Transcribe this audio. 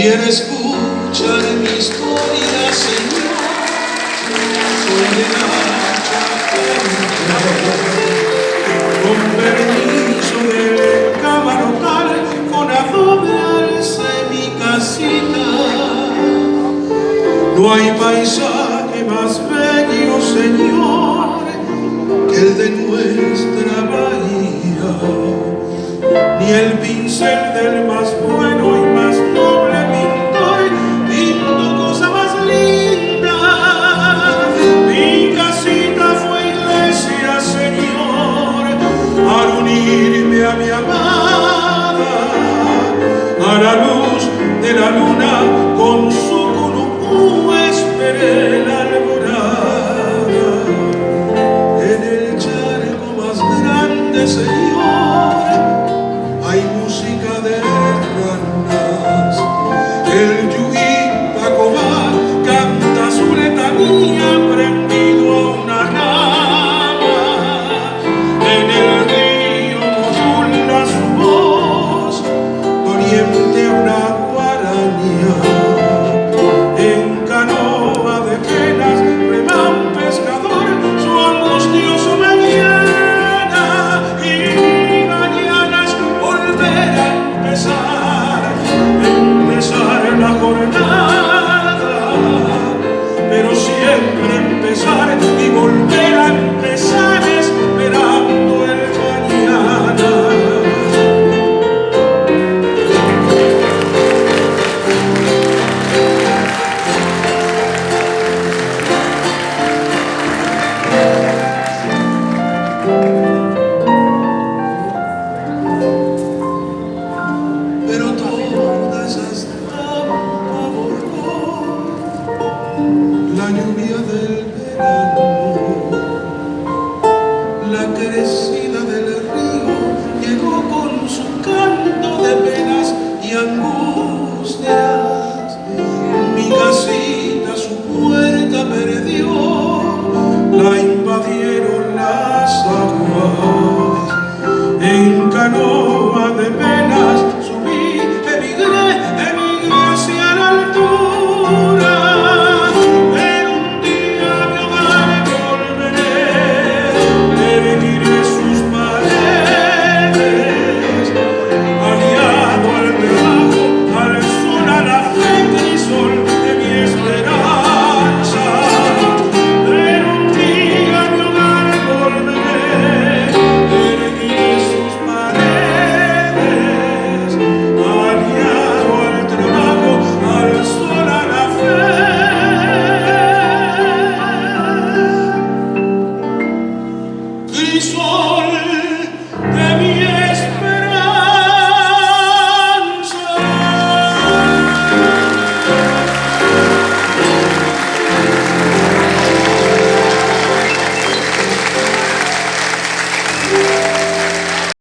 Quiero escuchar mi historia, Señor. Soy de Nacha, con permiso del camarotal, con adoblarse mi casita. No hay paisaje más bello, Señor, que el de nuestra bahía, ni el pincel del más bueno y más noble pintor pintó cosa más linda. Mi casita fue iglesia, Señor, al unirme a mi amada, a la luz de la luna con su cunucú esperé la alborada. En el charco más grande, Señor,